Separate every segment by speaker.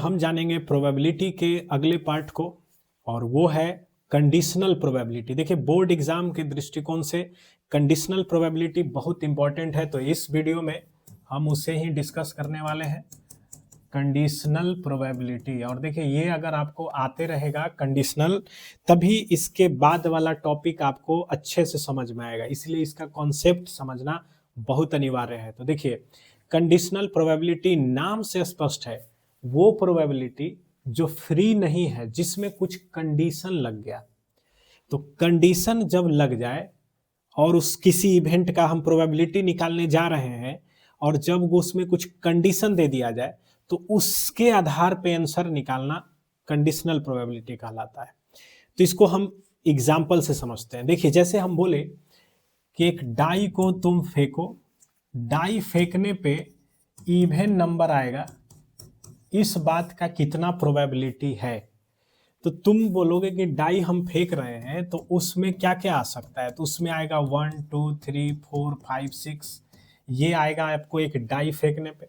Speaker 1: हम जानेंगे प्रोबेबिलिटी के अगले पार्ट को, और वो है कंडीशनल प्रोबेबिलिटी। देखिए, बोर्ड एग्जाम के दृष्टिकोण से कंडीशनल प्रोबेबिलिटी बहुत इंपॉर्टेंट है, तो इस वीडियो में हम उसे ही डिस्कस करने वाले हैं, कंडीशनल प्रोबेबिलिटी। और देखिए, ये अगर आपको आते रहेगा कंडीशनल, तभी इसके बाद वाला टॉपिक आपको अच्छे से समझ में आएगा, इसलिए इसका कॉन्सेप्ट समझना बहुत अनिवार्य है। तो देखिए, कंडीशनल प्रोबेबिलिटी नाम से स्पष्ट है, वो प्रोबेबिलिटी जो फ्री नहीं है, जिसमें कुछ कंडीशन लग गया। तो कंडीशन जब लग जाए और उस किसी इवेंट का हम प्रोबेबिलिटी निकालने जा रहे हैं, और जब उसमें कुछ कंडीशन दे दिया जाए, तो उसके आधार पे आंसर निकालना कंडीशनल प्रोबेबिलिटी कहलाता है। तो इसको हम एग्जाम्पल से समझते हैं। देखिए, जैसे हम बोले कि एक डाई को तुम फेंको, डाई फेंकने पे इवन नंबर आएगा, इस बात का कितना प्रोबेबिलिटी है। तो तुम बोलोगे कि डाई हम फेंक रहे हैं, तो उसमें क्या क्या आ सकता है। तो उसमें आएगा 1 2 3 4 5 6, ये आएगा आपको एक डाई फेंकने पे।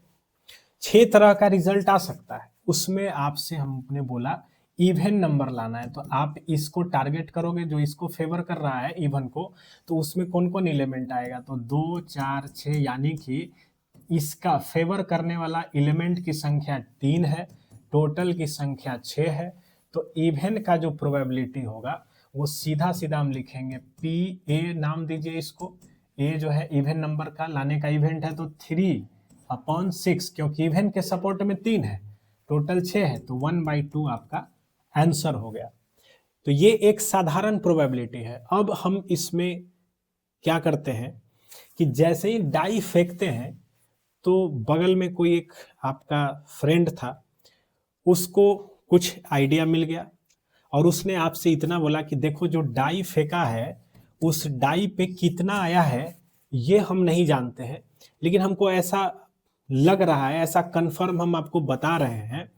Speaker 1: 6 तरह का रिजल्ट आ सकता है। उसमें आपसे हमने बोला इवन नंबर लाना है, तो आप इसको टारगेट करोगे जो इसको फेवर कर रहा है इवन को, तो उसमें कौन कौन एलिमेंट आएगा। तो 2 4 6, यानी कि इसका फेवर करने वाला एलिमेंट की संख्या 3 है, टोटल की संख्या 6 है। तो इवन का जो प्रोबेबिलिटी होगा वो सीधा सीधा हम लिखेंगे पी ए, नाम दीजिए इसको। ए जो है इवन नंबर का लाने का इवेंट है, तो 3/6, क्योंकि इवन के सपोर्ट में 3 है, टोटल 6 है, तो 1/2 आपका आंसर हो गया। तो ये एक साधारण प्रोबेबिलिटी है। अब हम इसमें क्या करते हैं कि जैसे ही डाई फेंकते हैं, तो बगल में कोई एक आपका फ्रेंड था, उसको कुछ आइडिया मिल गया, और उसने आपसे इतना बोला कि देखो, जो डाई फेंका है उस डाई पे कितना आया है ये हम नहीं जानते हैं, लेकिन हमको ऐसा लग रहा है, ऐसा कंफर्म हम आपको बता रहे हैं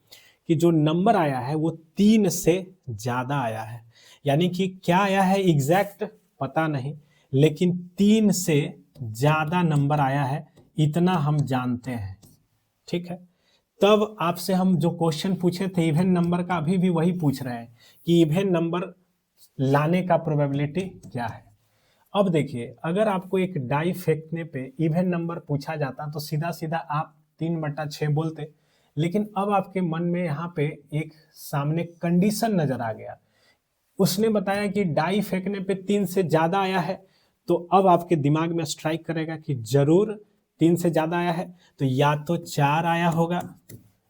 Speaker 1: कि जो नंबर आया है वो 3 से ज्यादा आया है। यानी कि क्या आया है एग्जैक्ट पता नहीं, लेकिन 3 से ज्यादा नंबर आया है, इतना हम जानते हैं। ठीक है, तब आपसे हम जो क्वेश्चन पूछे थे इवन नंबर का, अभी भी वही पूछ रहे हैं कि इवन नंबर लाने का प्रोबेबिलिटी क्या है। अब देखिए, अगर आपको एक डाई फेंकने पे इवन नंबर पूछा जाता तो सीधा सीधा आप 3/6 बोलते, लेकिन अब आपके मन में यहाँ पे एक सामने कंडीशन नजर आ गया। उसने बताया कि डाई फेंकने पे 3 से ज्यादा आया है, तो अब आपके दिमाग में स्ट्राइक करेगा कि जरूर 3 से ज्यादा आया है, तो या तो 4 आया होगा,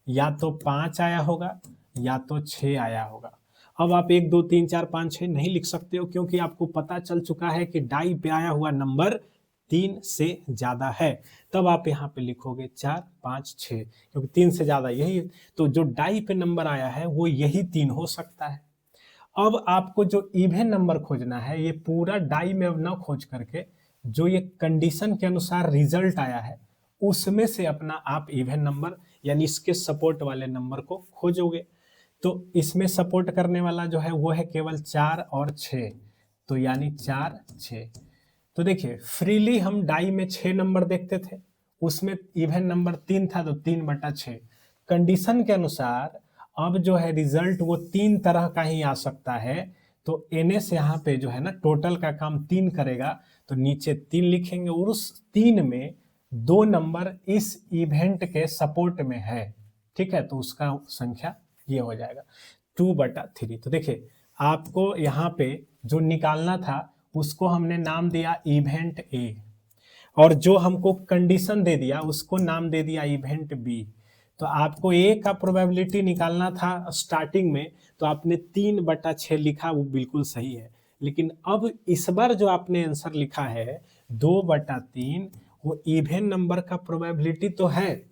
Speaker 1: या तो 5 आया होगा, या तो 6 आया होगा। अब आप 1 2 3 4 5 6 नहीं लिख सकते हो, क्योंकि आपको पता चल चुका है कि डाई पे आया हुआ नंबर 3 से ज्यादा है। तब आप यहाँ पे लिखोगे 4 5 6, क्योंकि 3 से ज्यादा यही, तो जो डाई पे नंबर आया है वो यही 3 हो सकता है। अब आपको जो इवन नंबर खोजना है, ये पूरा डाई में अब ना खोज करके जो ये कंडीशन के अनुसार रिजल्ट आया है, उसमें से अपना आप इवन नंबर यानी इसके सपोर्ट वाले नंबर को खोजोगे। तो इसमें सपोर्ट करने वाला जो है वो है केवल 4 और 6, तो यानी 4 6। तो देखिए, फ्रीली हम डाई में 6 नंबर देखते थे, उसमें इवन नंबर 3 था, तो 3/6। कंडीशन के अनुसार अब जो है रिजल्ट वो 3 तरह का ही आ सकता है। तो NS यहाँ पे जो है ना, टोटल का काम 3 करेगा, तो नीचे 3 लिखेंगे, और उस 3 में 2 नंबर इस इवेंट के सपोर्ट में है। ठीक है, तो उसका संख्या ये हो जाएगा 2/3। तो देखिए, आपको यहाँ पे जो निकालना था उसको हमने नाम दिया इवेंट A, और जो हमको कंडीशन दे दिया उसको नाम दे दिया इवेंट B। तो आपको A का प्रोबेबिलिटी निकालना था स्टार्टिंग में, तो आपने 3/6 लिखा, वो बिल्कुल सही है। लेकिन अब इस बार जो आपने आंसर लिखा है 2/3, वो इवन नंबर का प्रोबेबिलिटी तो है,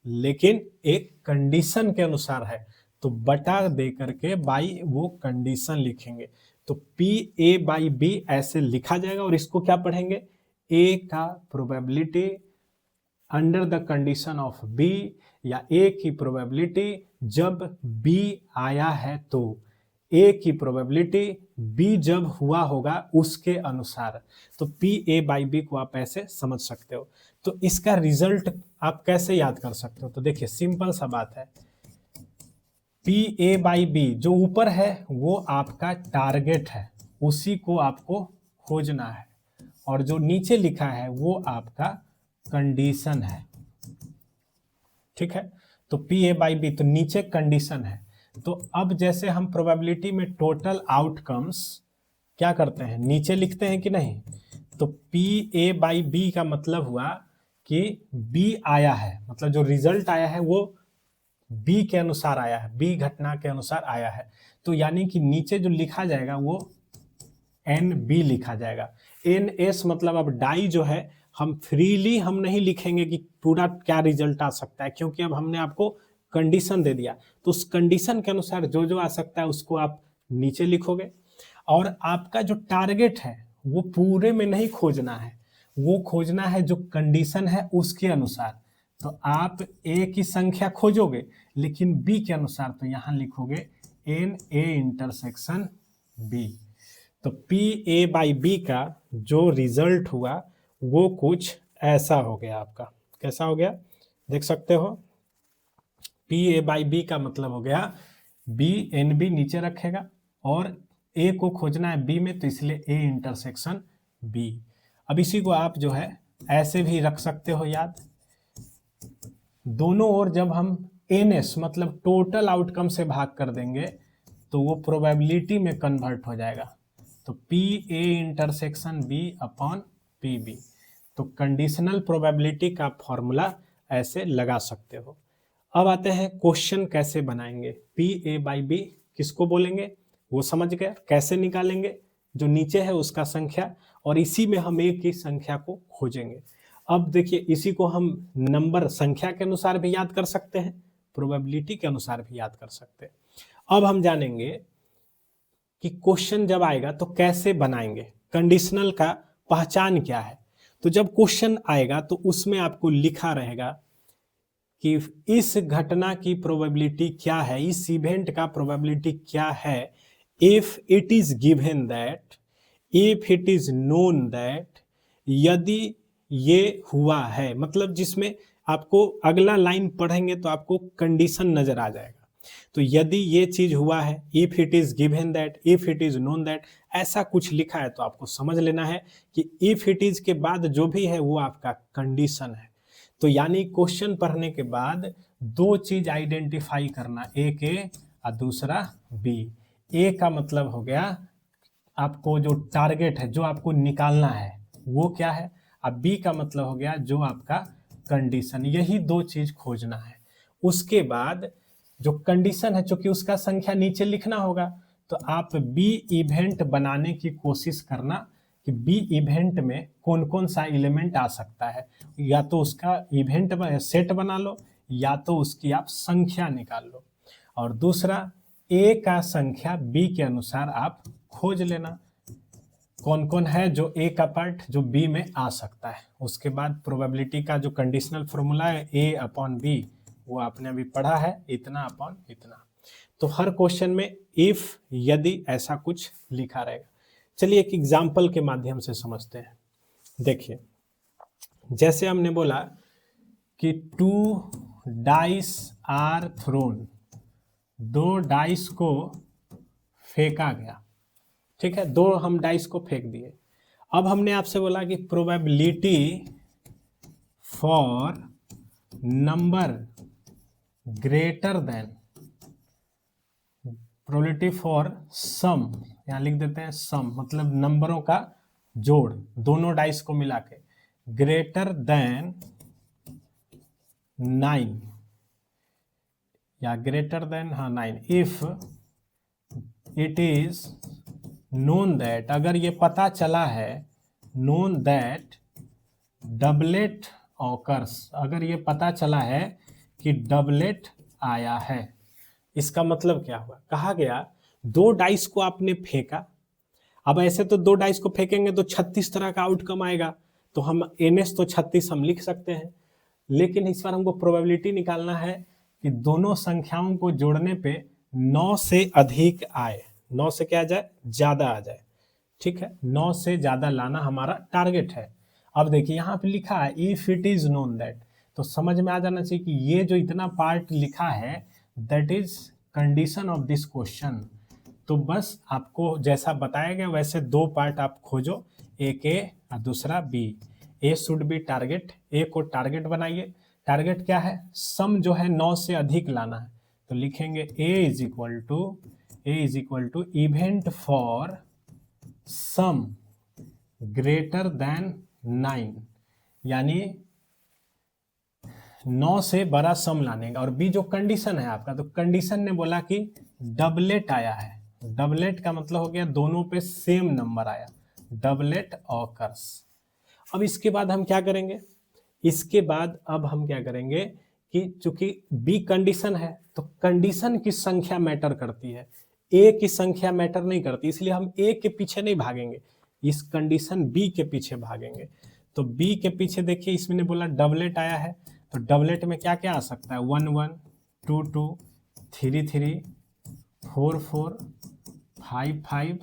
Speaker 1: लेकिन एक कंडीशन के अनुसार है, तो बटा दे करके बाई वो कंडीशन लिखेंगे। तो PA/B ऐसे लिखा जाएगा, और इसको क्या पढ़ेंगे, A का probability under the condition of B, या A की प्रोबेबिलिटी जब B आया है, तो A की प्रोबेबिलिटी B जब हुआ होगा उसके अनुसार। तो PA/B को आप ऐसे समझ सकते हो। तो इसका रिजल्ट आप कैसे याद कर सकते हो। तो देखिए, सिंपल सा बात है, PA/B जो ऊपर है वो आपका टारगेट है, उसी को आपको खोजना है, और जो नीचे लिखा है वो आपका कंडीशन है। ठीक है, तो PA/B तो नीचे कंडीशन है। तो अब जैसे हम प्रोबेबिलिटी में टोटल आउटकम्स क्या करते हैं, नीचे लिखते हैं कि नहीं, तो PA/B का मतलब हुआ कि B आया है, मतलब जो रिजल्ट आया है वो B के अनुसार आया है, B घटना के अनुसार आया है। तो यानी कि नीचे जो लिखा जाएगा वो NB लिखा जाएगा। NS मतलब अब डाई जो है हम फ्रीली हम नहीं लिखेंगे कि पूरा क्या रिजल्ट आ सकता है, क्योंकि अब हमने आपको कंडीशन दे दिया, तो उस कंडीशन के अनुसार जो जो आ सकता है उसको आप नीचे लिखोगे। और आपका जो टारगेट है वो पूरे में नहीं खोजना है, वो खोजना है जो कंडीशन है उसके अनुसार। तो आप A की संख्या खोजोगे लेकिन B के अनुसार, तो यहां लिखोगे NA इंटरसेक्शन B। तो PA/B का जो रिजल्ट हुआ वो कुछ ऐसा हो गया आपका। कैसा हो गया देख सकते हो, PA/B का मतलब हो गया B NB नीचे रखेगा और A को खोजना है B में, तो इसलिए A इंटरसेक्शन B। अब इसी को आप जो है ऐसे भी रख सकते हो याद, दोनों ओर जब हम NS मतलब टोटल आउटकम से भाग कर देंगे तो वो प्रोबेबिलिटी में कन्वर्ट हो जाएगा, तो PA intersection B upon PB। तो कंडीशनल प्रोबेबिलिटी का फॉर्मूला ऐसे लगा सकते हो। अब आते हैं क्वेश्चन कैसे बनाएंगे। PA/B किसको बोलेंगे वो समझ गए, कैसे निकालेंगे, जो नीचे है उसका संख्या, और इसी में हम एक की संख्या को खोजेंगे। अब देखिए इसी को हम नंबर संख्या के अनुसार भी याद कर सकते हैं, प्रोबेबिलिटी के अनुसार भी याद कर सकते हैं। अब हम जानेंगे कि क्वेश्चन जब आएगा तो कैसे बनाएंगे, कंडीशनल का पहचान क्या है। तो जब क्वेश्चन आएगा तो उसमें आपको लिखा रहेगा कि इस घटना की प्रोबेबिलिटी क्या है, इस इवेंट का प्रोबेबिलिटी क्या है, if it is given that, if it is known that, यदि ये हुआ है, मतलब जिसमें आपको अगला लाइन पढ़ेंगे तो आपको कंडीशन नजर आ जाएगा। तो यदि ये चीज हुआ है, if it is given that, if it is known that, ऐसा कुछ लिखा है तो आपको समझ लेना है कि इफ इट इज के बाद जो भी है वो आपका कंडीशन है। तो यानी क्वेश्चन पढ़ने के बाद दो चीज आइडेंटिफाई करना, एक ए और दूसरा बी। ए का मतलब हो गया आपको जो टारगेट है, जो आपको निकालना है वो क्या है, और बी का मतलब हो गया जो आपका कंडीशन, यही दो चीज खोजना है। उसके बाद जो कंडीशन है, चूंकि उसका संख्या नीचे लिखना होगा, तो आप बी इवेंट बनाने की कोशिश करना कि बी इवेंट में कौन कौन सा एलिमेंट आ सकता है, या तो उसका इवेंट सेट बना लो या तो उसकी आप संख्या निकाल लो। और दूसरा ए का संख्या बी के अनुसार आप खोज लेना कौन कौन है जो ए का पार्ट जो बी में आ सकता है। उसके बाद प्रोबेबिलिटी का जो कंडीशनल फॉर्मूला है ए अपॉन बी, वो आपने अभी पढ़ा है, इतना अपॉन इतना। तो हर क्वेश्चन में इफ यदि ऐसा कुछ लिखा रहेगा। चलिए एक एग्जाम्पल के माध्यम से समझते हैं। देखिए जैसे हमने बोला कि 2 डाइस आर थ्रोन, 2 डाइस को फेंका गया, ठीक है, 2 हम डाइस को फेंक दिए। अब हमने आपसे बोला कि probability for number greater than, probability for sum, यहां लिख देते हैं सम, मतलब नंबरों का जोड़, दोनों डाइस को मिला के, ग्रेटर देन 9 या greater than 9, if it is known that, अगर ये पता चला है, नोन दैट डबलेट ऑकर्स, अगर ये पता चला है कि डबलेट आया है। इसका मतलब क्या हुआ, कहा गया 2 डाइस को आपने फेंका, अब ऐसे तो 2 डाइस को फेंकेंगे तो 36 तरह का आउटकम आएगा, तो हम NS तो 36 हम लिख सकते हैं, लेकिन इस बार हमको प्रोबेबिलिटी निकालना है कि दोनों संख्याओं को जोड़ने पे 9 से अधिक आए, 9 से क्या आ जाए, ज्यादा आ जाए, ठीक है, 9 से ज्यादा लाना हमारा टारगेट है। अब देखिए यहाँ पे लिखा है if it is known that, तो समझ में आ जाना चाहिए कि ये जो इतना पार्ट लिखा है that is condition of this question, तो बस आपको जैसा बताया गया वैसे दो पार्ट आप खोजो, एक ए और दूसरा B. A should be target, A को टारगेट बनाइए। टारगेट क्या है? सम जो है 9 से अधिक लाना है, तो लिखेंगे A is equal to event for sum greater than 9, यानी 9 से बड़ा सम लाने का। और बी जो कंडीशन है आपका, तो कंडीशन ने बोला कि डबलेट आया है। डबलेट का मतलब हो गया दोनों पे सेम नंबर आया, डबलेट ऑकर्स। अब इसके बाद हम क्या करेंगे? इसके बाद अब हम क्या करेंगे कि चूंकि बी कंडीशन है तो कंडीशन की संख्या मैटर करती है, ए की संख्या मैटर नहीं करती, इसलिए हम ए के पीछे नहीं भागेंगे, इस कंडीशन बी के पीछे भागेंगे। तो बी के पीछे देखिए, इसमें बोला डबलेट आया है, तो डबलेट में क्या क्या आ सकता है? 1 1 2 2 3 3 4 4 5 5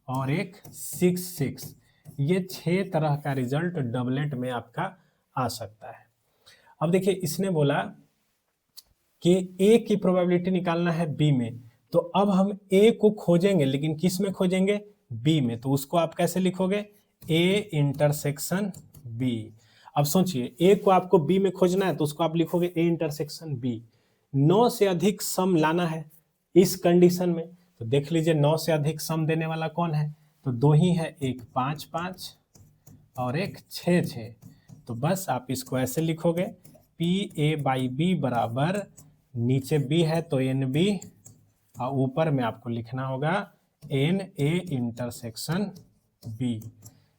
Speaker 1: और एक 6 6। ये 6 तरह का रिजल्ट डबलेट में आपका आ सकता है। अब देखिए इसने बोला कि ए की प्रोबेबिलिटी निकालना है बी में, तो अब हम ए को खोजेंगे, लेकिन किस में खोजेंगे? बी में। तो उसको आप कैसे लिखोगे? A intersection B. अब सोचिए, ए को आपको बी में खोजना है तो उसको आप लिखोगे ए इंटरसेक्शन बी। 9 से अधिक सम लाना है इस कंडीशन में, तो देख लीजिए 9 से अधिक सम देने वाला कौन है? तो दो ही है, एक 5 5 और एक 6 6। तो बस आप इसको ऐसे लिखोगे, पी ए बाई बी बराबर, नीचे बी है तो एन बी, और ऊपर में आपको लिखना होगा एन ए इंटरसेक्शन बी।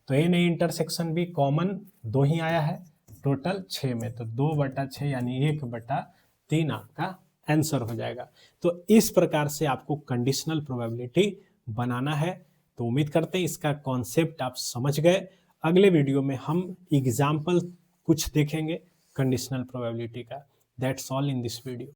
Speaker 1: तो n A intersection B common दो ही आया है, टोटल 6 में, तो 2/6 यानी 1/3 आपका आंसर हो जाएगा। तो इस प्रकार से आपको कंडीशनल प्रोबेबिलिटी बनाना है। तो उम्मीद करते हैं इसका कॉन्सेप्ट आप समझ गए। अगले वीडियो में हम एग्जाम्पल कुछ देखेंगे कंडीशनल प्रोबेबिलिटी का। That's all in this video.